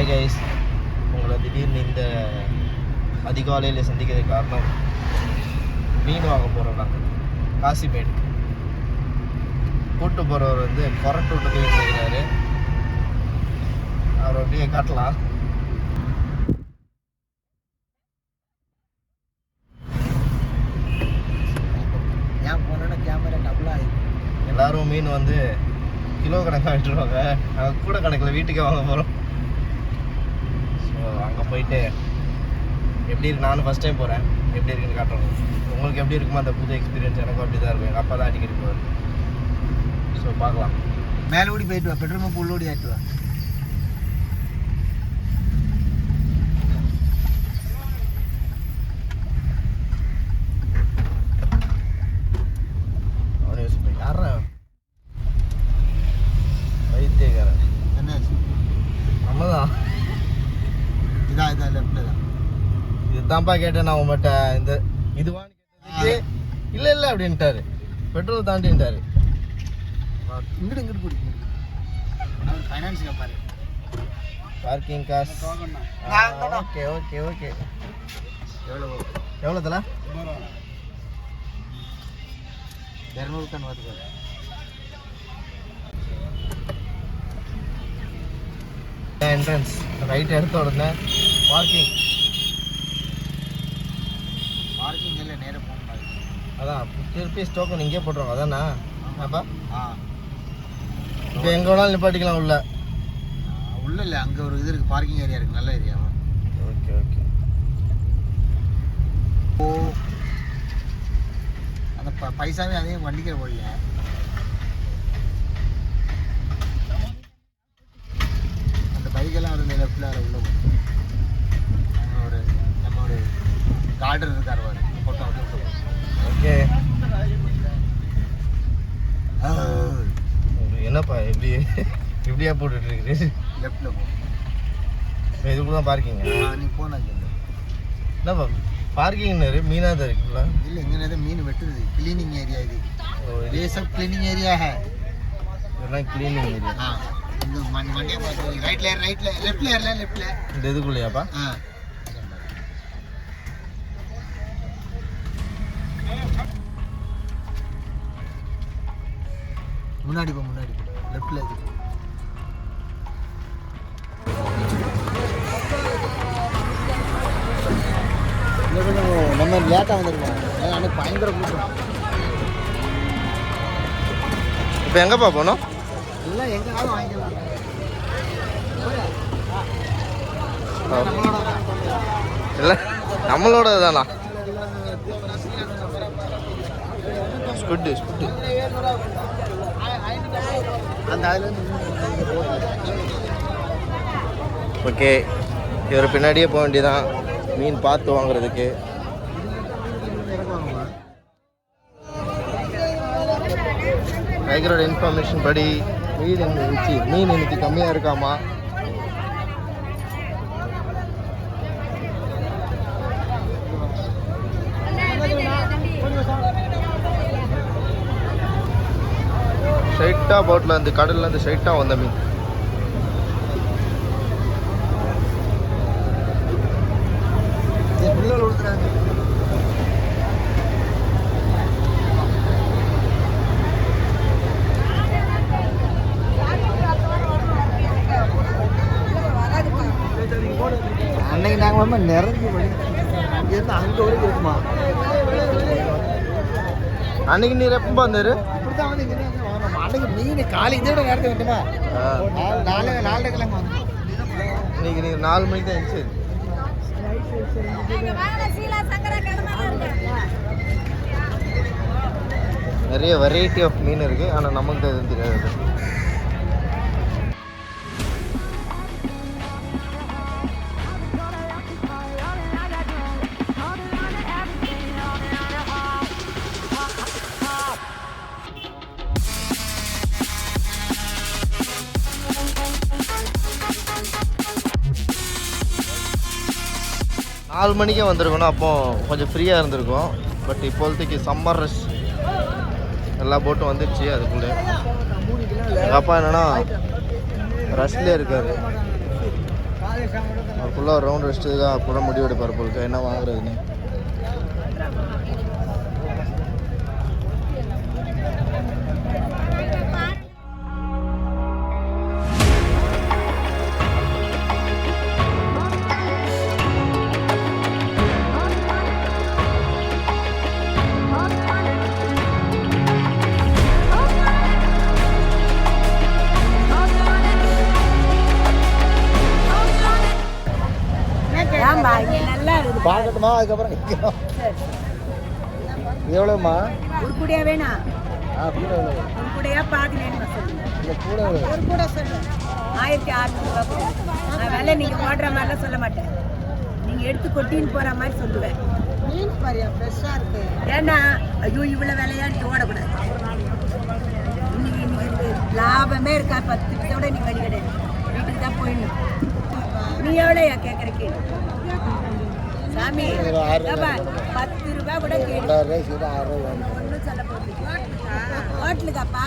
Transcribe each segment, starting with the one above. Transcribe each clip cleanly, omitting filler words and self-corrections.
Hi guys, உங்களை திடீர்னு இந்த அதிகாலையில் சந்திக்கிறதுக்கு காரணம் மீன் வாங்க போகிறோம். நாங்கள் காசிமேடு கூட்டு போகிறவர் வந்து கொரட்டு விட்டு போயிட்டு இருக்கிறாரு. அவர் அப்படியே காட்டலாம். ஏன் போனோன்னா கேமரா டபுளாக ஆகிடும். எல்லோரும் மீன் வந்து கிலோ கணக்காக விட்டுருவாங்க. நாங்கள் கூட கணக்கில் வீட்டுக்கே வாங்க போகிறோம். ஸோ அங்கே போயிட்டு எப்படி இருக்கு, நானும் ஃபஸ்ட் டைம் போகிறேன், எப்படி இருக்குன்னு காட்டுறோம். உங்களுக்கு எப்படி இருக்குமோ அந்த புது எக்ஸ்பீரியன்ஸ் எனக்கும் அப்படி தான் இருக்கும். எங்கள் அப்பா தான் அடிக்கடி போவார். ஸோ பார்க்கலாம். மேலே ஓடி போயிட்டு வா, பெட்ரோல் பம்ப் உள்ள ஓடி ஆகிட்டு வா. யாரா வைத்தியக்காரன்? என்னாச்சு? நம்மதான். இதான் லெஃப்டில் தான். இதுதான்ப்பா கேட்டேன் நான் உங்கள்கிட்ட. இந்த இதுவான்னு கேட்டதுக்கு இல்லை அப்படின்ட்டாரு. பெட்ரோல் தாண்டின்ட்டாரு. இங்கிட்டு பிடிக்கும். அவர் ஃபைனான்ஸ் கேட்பாரு. பார்க்கிங் காசு ஓகே ஓகே ஓகே. எவ்வளோத்துல? 200 தான் பார்த்துக்காரு. என்ட்ரன்ஸ் ரைட் எடுத்த உடனே பார்க்கிங் இல்லை, நேராக போகணும். அதான் ₹50 டோக்கன் இங்கே போட்டுருவாங்க. அதானா அப்பா? இப்போ எங்கே வேணாலும் நிப்பாட்டிக்கலாம் உள்ள. உள்ள இல்லை, அங்கே ஒரு இது இருக்குது, பார்க்கிங் ஏரியா இருக்குது, நல்ல ஏரியாவா. Okay okay. ஓ, அந்த பைசாவே அதையும் வண்டிக்கிற போடல. அந்த பைக்கெல்லாம் ஒரு லெஃப்டில் உள்ள போகும். நம்ம ஒரு கார்டர் இருக்கார் பாரு, போட்டோ அப்படி. ஓகே. என்னப்பா எப்படியா போட்டுட்டு இருக்குது? லெஃப்டில் போ. இதுக்குள்ள தான் பார்க்கிங்க? நீ போனா என்னப்பா பார்க்கிங்னாரு மீனாக தான் இருக்குல்ல? இல்லை, இங்கே மீன் வெட்டுறது கிளீனிங் ஏரியா. இது ये सब क्लीनिंग एरिया है. இதெல்லாம் கிளீனிங் ஏரியா. இந்த மண்டியை பார்த்து ரைட்ல லெஃப்ட்ல இந்த இதுக்குள்ளேயாப்பா? முன்னாடி போ லெஃப்ட்ல இருக்கு. நம்ம லேட்டாக வந்துருக்கோம். அன்னைக்கு பயங்கர கூட்டம். இப்போ எங்கேப்பா போகணும்? இல்லை, எங்கேனாலும் வாங்கிக்கலாம். இல்லை, நம்மளோட தானா? ஸ்குட்டு அந்த ஓகே. இவர் பின்னாடியே போக வேண்டியதான் மீன் பார்த்து வாங்குறதுக்கு. டைகரோட இன்ஃபர்மேஷன் படி மீன் இன்னைக்கு கம்மியாக இருக்காமா. ஸ்ட்ரைட்டாக போட்டில் இருந்து கடல்லேருந்து ஸ்ட்ரைட்டாக வந்த மீன். அன்னைக்கு நாங்கள் வந்து நிறைஞ்சு இங்கேருந்து அங்கே வரைக்கும் இருக்குமா? அன்னைக்கு நீர் எப்போ வந்தாரு? இப்படிதான் வந்து இங்கே வாங்கணும். அன்னைக்கு மீன் காலை இதோட நேரத்தை வந்துமா? 4 கிழங்கு வந்து இன்னைக்கு நீங்கள் 4 மணிக்கு தான் இருந்துச்சு. நிறைய வெரைட்டி ஆஃப் மீன் இருக்குது. ஆனால் நமக்கு அது தெரியாது. நாலு மணிக்கே வந்திருக்கணும். அப்போ கொஞ்சம் ஃப்ரீயாக இருந்திருக்கும். பட் இப்போதைக்கு சம்மர் ரஷ், எல்லா போட்டும் வந்துடுச்சு. அதுக்குள்ளே எங்கள் அப்பா என்னென்னா ரஷ்லேயே இருக்கார். அவர் ஃபுல்லாக ஒரு ரவுண்ட் ரெஸ்ட்டு தான் அப்புறம் முடிவு எடுப்பார் பொழுது என்ன வாங்குறதுன்னு. பார்க்கட்டுமா அதுக்கப்புறம் எவ்வளோம்மா ஒரு கூடையா வேணா கூட எவ்வளோ ஒரு கூடையா பாதி வேணுமா சொல்லுங்க இல்லை கூட எவ்வளோ ஒரு கூட சொல்லு 1600 நான் விலை நீங்கள் ஓடுற மாதிரிலாம் சொல்ல மாட்டேன் நீங்கள் எடுத்து கொட்டின்னு போகிற மாதிரி சொல்லுவேன் மீன் பாரியா ஃப்ரெஷ்ஷாக இருக்கு ஏன்னா ஐயோ இவ்வளோ விலையான்னு ஓடக்கூடாது இன்னைக்கு லாபமே இருக்கா 10 நிமிஷத்தோட நீ வழி கிடையாது வீட்டுக்கு தான் போயிடணும் நீ எவ்வளோயா கேட்குற கேள்வி சாமி 10 ரூபாய் கூட கேடு ஒன்றும் சொல்ல போகுது ஹோட்டலுக்காப்பா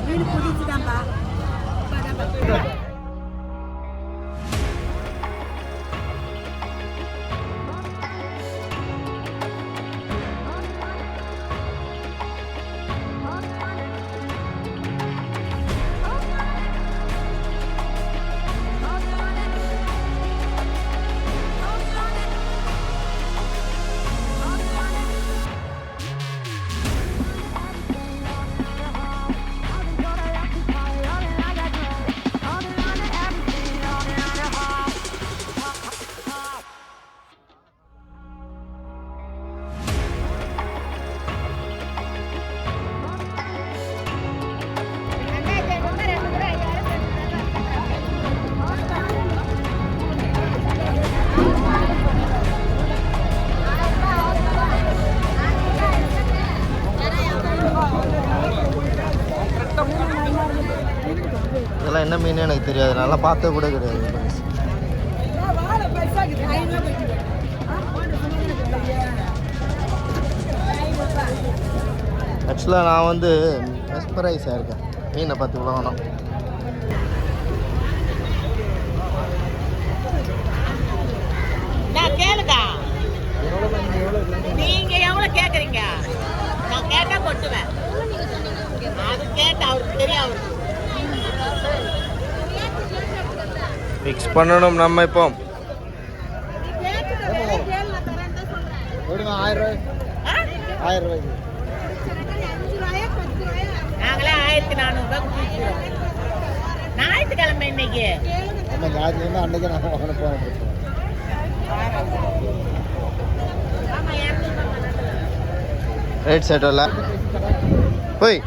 மீன் பிடிச்சுதான்ப்பா இதெல்லாம் என்ன மீன் எனக்கு தெரியாது, நல்லா பார்த்த கூட கிடையாது. ஆக்சுவலாக நான் வந்து மெஸ்பரைஸாக இருக்கேன் மீனை பார்த்து இவ்வளோ வேணும். கேளுங்க நீங்க எவ்வளவு கேக்குறீங்க? நான் கேட்டா கொட்டுவேன். அது கேட்டா அவருக்கு தெரியும். மிக்ஸ் பண்ணணும் நம்ம இப்போ. 1000 ரூபாய்க்கு நாங்களே 1400 ரூபாய். ஞாயிற்றுக்கிழமை இன்னைக்கு அன்னைக்கு நான் போனேன். ரேட் செட் இல்லை போய்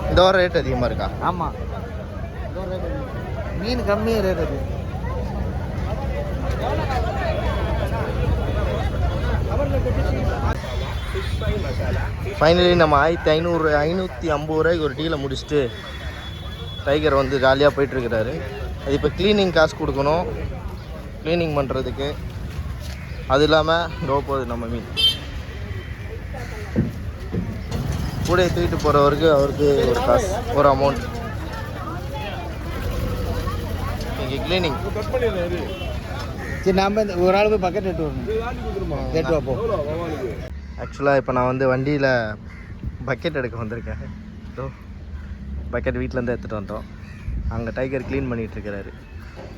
இந்த ஒரு ரேட் அதிகமாக இருக்கா? ஆமாம், மீன் கம்மியாக ரேட் அது. ஃபைனலி நம்ம 550 ரூபாய்க்கு ஒரு டீயில் முடிச்சுட்டு டைகர் வந்து ஜாலியாக போயிட்டுருக்கிறாரு. அது இப்போ க்ளீனிங் காசு கொடுக்கணும், க்ளீனிங் பண்ணுறதுக்கு. அது இல்லாமல் போகுது நம்ம மீன் கூட தூக்கிட்டு போகிறவருக்கு அவருக்கு ஒரு காசு, ஒரு அமௌண்ட். இங்கே க்ளீனிங் சரி, நம்ம ஒரு ஆள் போய் பக்கெட் எட்டு வரணும். ஆக்சுவலாக இப்போ நான் வந்து வண்டியில் பக்கெட் எடுக்க வந்திருக்கேன். ஸோ பக்கெட் வீட்டிலேருந்து எடுத்துகிட்டு வந்தோம். அங்கே டைகர் க்ளீன் பண்ணிகிட்ருக்கிறாரு.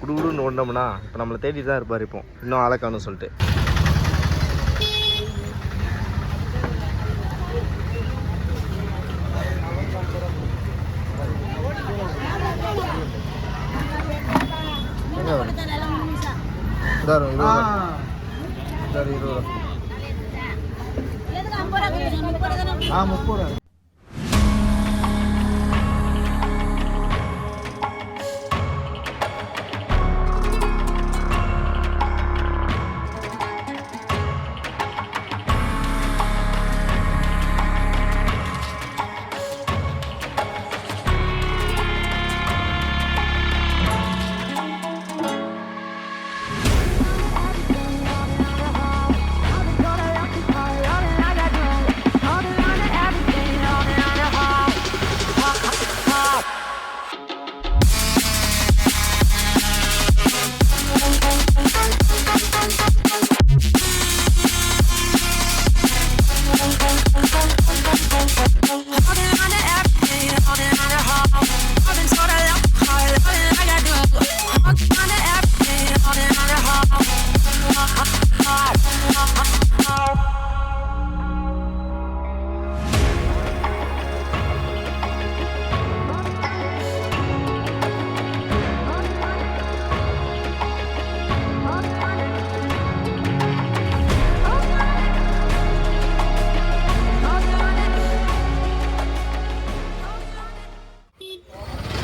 குடுகுடுன்னு ஓடினோம்னா இப்போ நம்மளை தேடி தான் இருப்பார். இப்போ இன்னும் ஆளக்கானு சொல்லிட்டு தரும் 20 ரூபா. 30 ரூபா.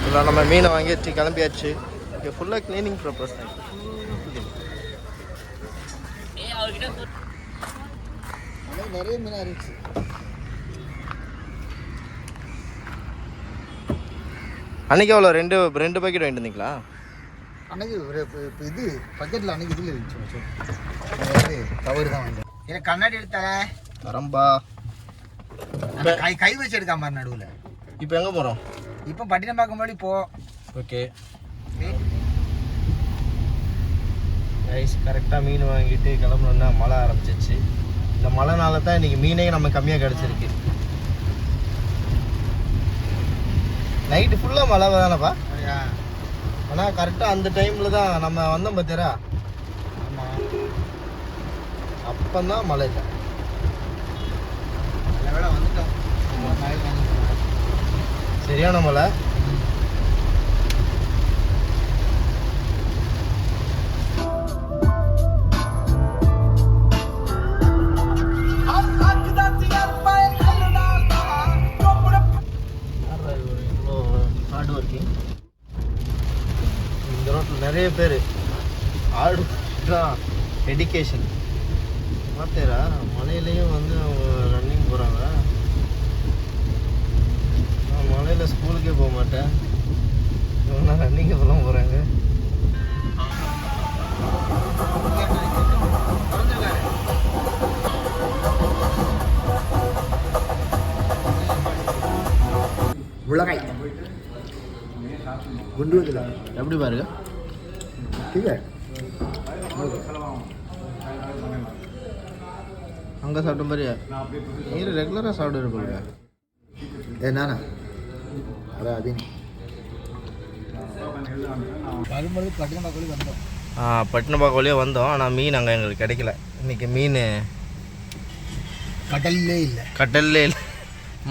இல்லை நம்ம மீனை வாங்கியாச்சு கிளம்பியாச்சு. இங்கே ஃபுல்லாக க்ளீனிங் ப்ராப்பர்ஸ் தான். நிறைய மீனாக இருந்துச்சு. அன்றைக்கி எவ்வளோ 2 பாக்கெட் வாங்கிட்டு வந்தீங்களா? அன்னைக்கு ஒரு இது பக்கெட்டில் அன்னைக்கு இதில் இருந்துச்சு. தவறு தான் வாங்க. எனக்கு கண்ணாடி எடுத்தால வரம்பா. கை வச்சு எடுக்காம நடுவில். இப்போ எங்கே போகிறோம்? இப்போ பட்டினம் பார்க்க முன்னாடி போ. Okay rice. கரெக்டாக மீன் வாங்கிட்டு கிளம்புனோன்னா மழை ஆரம்பிச்சிச்சு. இந்த மழைனால தான் இன்றைக்கி மீனே நம்ம கம்மியாக கிடச்சிருக்கு. நைட்டு ஃபுல்லாக மழை தானேப்பா. ஆனால் கரெக்டாக அந்த டைமில் தான் நம்ம வந்தோம் பார்த்தியா. ஆமாம், அப்போதான் மழை இல்லை. நல்ல வேலை வந்துட்டோம். சரியான மழை. Hard working. இந்த ரோட்டில் நிறைய பேர் ஹார்ட் தான், டெடிக்கேஷன். பார்த்தேரா மலையிலையும் வந்து அவங்க ரன்னிங் போகிறாங்க. நான் மலையில் ஸ்கூலுக்கே போக மாட்டேன், இவங்க ரன்னிங் இப்போலாம் போகிறாங்க. மிளகாய் குண்டு இதில் எப்படி பாருங்க. அங்கே சாப்பிட்ட மாதிரியா? நீர் ரெகுலராக சாப்பிட்டு இருப்பாங்க. நானா அதான் அது வரும்போது பட்டினப்பாக்கோழி வந்தோம். பட்டினப்பாக்கோழியே வந்தோம். ஆனால் மீன் அங்கே எங்களுக்கு கிடைக்கல. இன்றைக்கி மீன் கடல்லே இல்லை. கடல்லே இல்லை.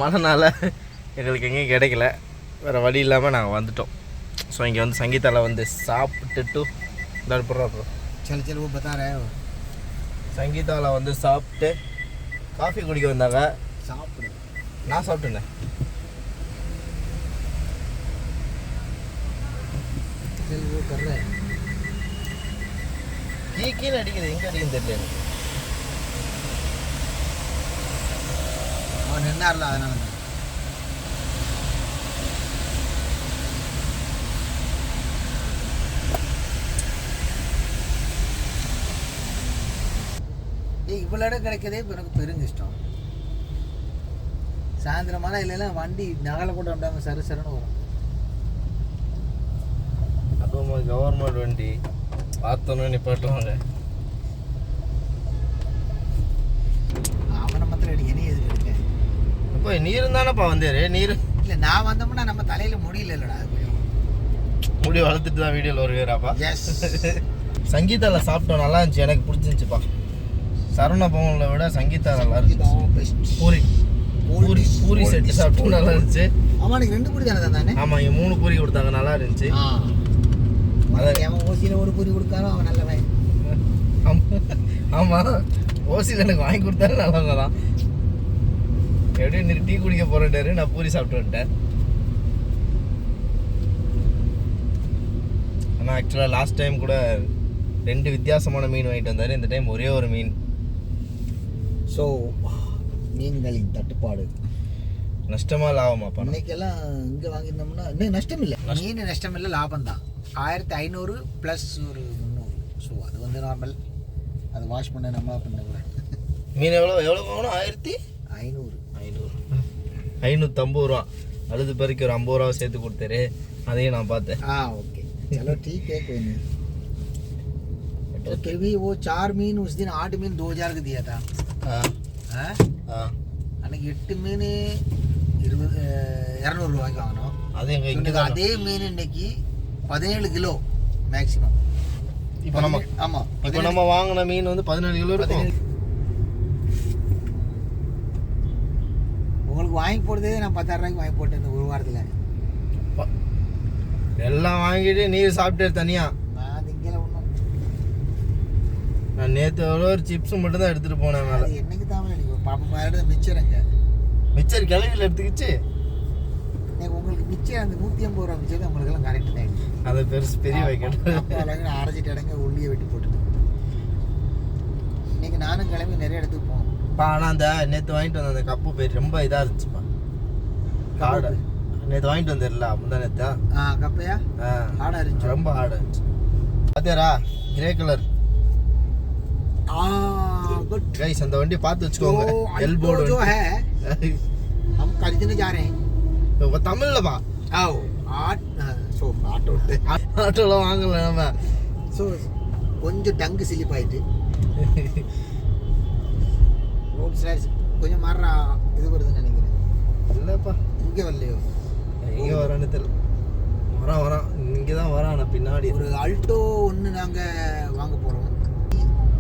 மழைனால எங்களுக்கு எங்கேயும் கிடைக்கல. வேறு வழி இல்லாமல் நாங்கள் வந்துட்டோம். ஸோ இங்கே வந்து சங்கீதாவில் வந்து சாப்பிட்டுட்டு அப்புறம் சரி பத்தாரே சங்கீதாவில் வந்து சாப்பிட்டு காஃபி குடிக்க வந்தாங்க. சாப்பிடு. நான் சாப்பிட்டேன். கீன்னு அடிக்குது, எங்கே அடிக்குன்னு தெரியல எனக்கு. அவன் நின்னார்ல அதனால. இவ்வளோ இடம் கிடைக்கதே எனக்கு பெருங்கிஷ்டம். சாயந்தரமான இல்லைன்னா வண்டி நகலை கூட விடாமல் சருன்னு வரும். அதுவும் கவர்மெண்ட் வண்டி பார்த்தோன்னு நிப்பாட்டுவாங்க. அவனை மாத்திரம் அடி என்ன எதுக்கு எடுக்க? இப்போ நீர் தானேப்பா வந்தாரு. நீர் இல்லை நான் வந்தோம்னா நம்ம தலையில் முடியல இல்லைடா. முடி வளர்த்துட்டு தான் வீடியோவில் வருவேராப்பா. எஸ். சங்கீதாவில் சாப்பிட்டோம், நல்லா இருந்துச்சு, எனக்கு பிடிச்சிருந்துச்சுப்பா. சரவண பவனில் விட சங்கீதா நல்லா இருந்துச்சு. பூரி செட்டு சாப்பிட்டு நல்லா இருந்துச்சு. ஆமாம், எனக்கு 2 பூரி தானே. ஆமாம், இங்கே 3 பூரி கொடுத்தாங்க, நல்லா இருந்துச்சு. அதான் அவன் ஓசியில் 1 பூரி கொடுத்தாரோ அவன் நல்லவன். ஆமாம், ஓசியில் எனக்கு வாங்கி கொடுத்தாரு நல்லவங்க தான். எப்படியும் நீ டீ குடிக்க போறேன்டாரு, நான் பூரி சாப்பிட்டு வந்துட்டேன். ஆனால் ஆக்சுவலாக லாஸ்ட் டைம் கூட 2 வித்தியாசமான மீன் வாங்கிட்டு வந்தார். இந்த டைம் ஒரே ஒரு மீன். ஸோ மீன்களின் தட்டுப்பாடு நஷ்டமா லாபமாப்பா? இன்னைக்கெல்லாம் இங்கே வாங்கியிருந்தோம்னா இன்னும் நஷ்டம் இல்லை. மீன் நஷ்டம் இல்லை, லாபம் தான். 1500 ப்ளஸ் ஒரு 300. ஸோ அது வந்து நார்மல். அது வாஷ் பண்ண நம்மளா பண்ண கூட. மீன் எவ்வளோ வாங்கணும்? 1500. 550 ரூபா. அழுது பிறகு ஒரு 50 ரூபா சேர்த்து கொடுத்தாரு, அதையும் நான் பார்த்தேன். ओके चलो ठीक है, कोई नहीं। तो फिर भी वो 4 मीन उस दिन 8 मीन 2000 का दिया था। அன்னைக்கு 8 மீன் 200 ரூபாய்க்கு வாங்கினோம். அதே மீன் இன்னைக்கு 17 கிலோ மேக்ஸிமம். இப்போ நம்ம ஆமாம், இப்போ நம்ம வாங்கின மீன் வந்து 17 கிலோ இருக்கும். உங்களுக்கு வாங்கி போடுறதே நான் 10,000 ரூபாய்க்கு வாங்கி போட்டேன் இந்த ஒரு வாரத்தில். எல்லாம் வாங்கிட்டு நீர் சாப்பிட்டே தனியா. நான் திங்கல ஒன்றும். நான் நேற்று எவ்வளோ ஒரு சிப்ஸ் மட்டும் தான் எடுத்துகிட்டு போனேன் மேலே. என்னைக்கு தான் நீங்கள் பாப்பா மாதிரி மிச்சருங்க. மிச்சர் கிளவியில் எடுத்துக்கிச்சு. உங்களுக்கு மிச்சம் அந்த 150 ரூபா மிச்சம் உங்களுக்கு எல்லாம் கரெக்ட் தான். அது பெரிய வைக்கணும். அப்போ அழகு அரைச்சிட்டு இடங்க உள்ளியை வெட்டி போட்டுட்டு இன்னைக்கு நானும் கிளம்பி நிறைய இடத்துக்கு போகணும். ஆனால் அந்த நேற்று வாங்கிட்டு வந்த அந்த கப்பு பேர் ரொம்ப இதாக இருந்துச்சுப்பா. ஹார்டு நேற்று வாங்கிட்டு வந்துடல முந்தா நேற்று. கப்பையா ஹார்டாக இருந்துச்சு, ரொம்ப ஹார்டாக இருந்துச்சு. பார்த்தியாரா கிரே கலர் गुड गाइस அந்த வண்டி பார்த்து வெச்சுக்கோங்க. எல்போர்டு जो है हम खरीदने जा रहे हैं. वो தமிழ்ல பா. आओ சோ ஆட்டோல வாங்கல நம்ம. சோ கொஞ்சம் டங்கு ஸ்லிப் ஆயிட்டு ரோட் சைடு கொஞ்சம் மாறா இது வருதுன்னு நினைக்கிறேன். இல்லப்பா இங்க வரலையோ, இங்க வரானே தெரியல. வரான் இங்க தான் வரான பின்னாடி. ஒரு ஆல்டோ ஒன்று நாங்க வாங்க போறோம்.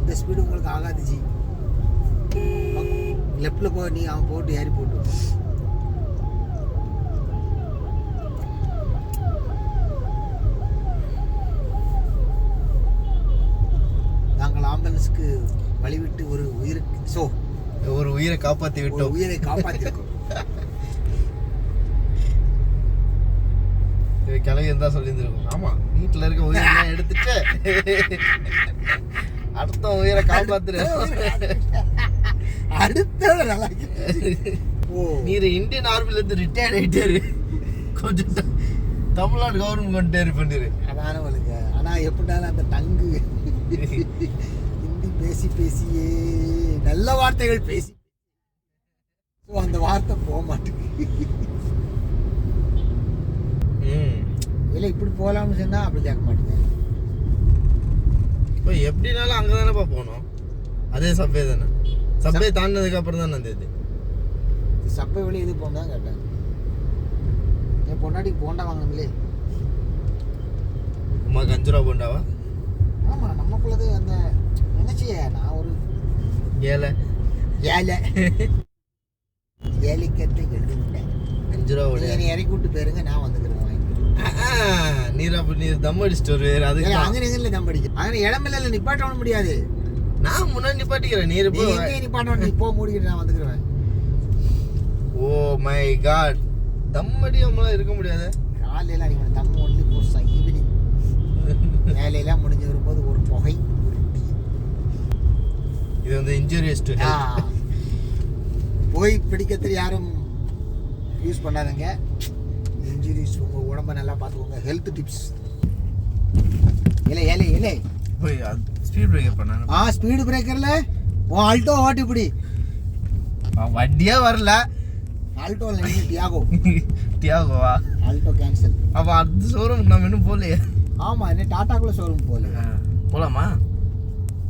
இந்த ஸ்பீடு உங்களுக்கு ஆகாது ஜி. லெஃப்ட்ல போ, நீ அவன் போட்டு ஏறி போட்டு. நாங்கள் ஆம்புலன்ஸ்க்கு வழிவிட்டு ஒரு உயிரை காப்பாற்றி விட்டோம். உயிரை காப்பாற்றிருக்கோம். கிளவி இருந்தா சொல்லியிருந்திருக்கும். ஆமா வீட்டுல இருக்க உயிரெல்லாம் எடுத்துட்டு அடுத்த உயிரை காப்பாத்துரு. அடுத்த நீர் இந்தியன் ஆர்மில இருந்து ரிட்டையர்ட் ஆயிட்டாரு. கொஞ்சம் தமிழ்நாடு கவர்மெண்ட் கொண்டு பண்ணிரு. அதான வலுங்க. ஆனா எப்படினாலும் அந்த டங்கு ஹிந்தி பேசியே நல்ல வார்த்தைகள் பேசி அந்த வார்த்தை போக மாட்டேங்குது. இல்லை இப்படி போகலாம்னு சொன்னா அப்படி கேட்க மாட்டேங்க. இப்போ எப்படினாலும் அங்கே தானேப்பா போகணும். அதே சப்பே தானே. சப்பே தாண்டினதுக்கு அப்புறம் தானே அந்த இது சப்பை வெளியே இது போன தான் கேட்டேன். என் பொண்டாட்டிக்கு போண்டா வாங்கணுங்களே. அம்மாக்கு 5 ரூபா போண்டாவா? ஆமாம் நமக்குள்ளது அந்த நினைச்சிய நான் ஒரு ஏழை ஏழைக்கத்தை எழுதுட்டேன். 5 ரூபா ஓடி என்னை இறக்கி விட்டு போயிருங்க, நான் வந்துக்கிறேன். நீர் தம் அடிச்சுட்டு வருவாரு. அதுக்கு அங்கே தம் அடிக்க அங்கே இடமில்ல நிப்பாட்ட முடியாது. நான் முன்னாடி நிப்பாட்டிக்கிறேன். நீர் போய் எங்கே நிப்பாட்ட நீ போ மூடிக்கிட்டு நான் வந்துக்கிறேன். ஓ மை காட், தம் அடியாமலாம் இருக்க முடியாது. காலையில் அடிக்கணும் தம் ஒன்லி போஸ்ட் ஈவினிங். வேலையெல்லாம் முடிஞ்சு வரும்போது ஒரு புகை, ஒரு டீ. இது வந்து இன்ஜூரியஸ் டு ஹெல்த். போய் பிடிக்கிறதுக்கு யாரும் யூஸ் பண்ணாதங்க. இன்ஜுரிஸ் உங்கள் உடம்பை நல்லா பார்த்துக்கோங்க. Health tips. இல்லை போய் ஸ்பீட் பிரேக்கர் பண்ணா. ஸ்பீடு பிரேக்கரில் உன் ஆல்டோ ஓட்டி இப்படி வண்டியே வரல. ஆல்டோவில் நின்று டியாகோவா? Alto cancel. அப்போ அது ஷோரூம் நம்ம இன்னும் போகலையே. ஆமாம் என்ன டாட்டாக்குள்ளே ஷோரூம் போகலாமா?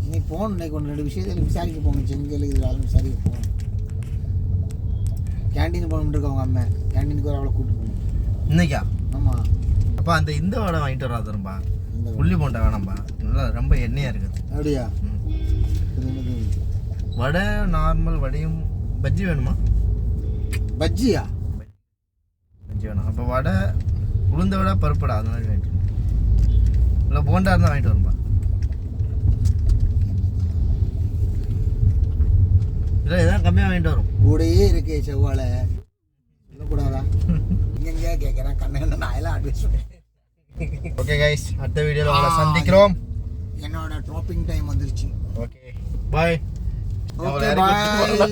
இன்னைக்கு போகணும். இன்னைக்கு 1-2 விஷயத்தில் விசாரிக்க போகணும். செங்கல் இதில் விசாரிக்க போகணும். கேண்டீன் போகணும்னு இருக்கவங்க அம்மா கேண்டீனுக்கு ஒரு அவளை கூப்பிட்டு போகணும் இன்னைக்கா? ஆமாம். அப்போ அந்த இந்த வடை வாங்கிட்டு வராதும்பா. உள்ளி போண்டா வேணாம்பா, நல்லா ரொம்ப எண்ணெயாக இருக்குது. அப்படியா? வடை நார்மல் வடையும். பஜ்ஜி வேணுமா? பஜ்ஜியா? பஜ்ஜி வேணும். அப்போ வடை உளுந்த வடை பருப்படா அது மாதிரி வாங்கிட்டு இல்லை போண்டா இருந்தால் வாங்கிட்டு வரும்பா. இல்லை இதான் கம்மியாக வாங்கிட்டு வரும். கூடயே இருக்கே செவ்வாழை சொல்லக்கூடாதா? இங்கே கேட்குறேன் கண்ணு நான் எல்லாம் அட்வைஸ் பண்ணுறேன். ஓகே கைஸ், அடுத்த வீடியோவில் உங்களை சந்திக்கிறோம். என்னோட ட்ராப்பிங் டைம் வந்துருச்சு. Okay bye. Okay bye.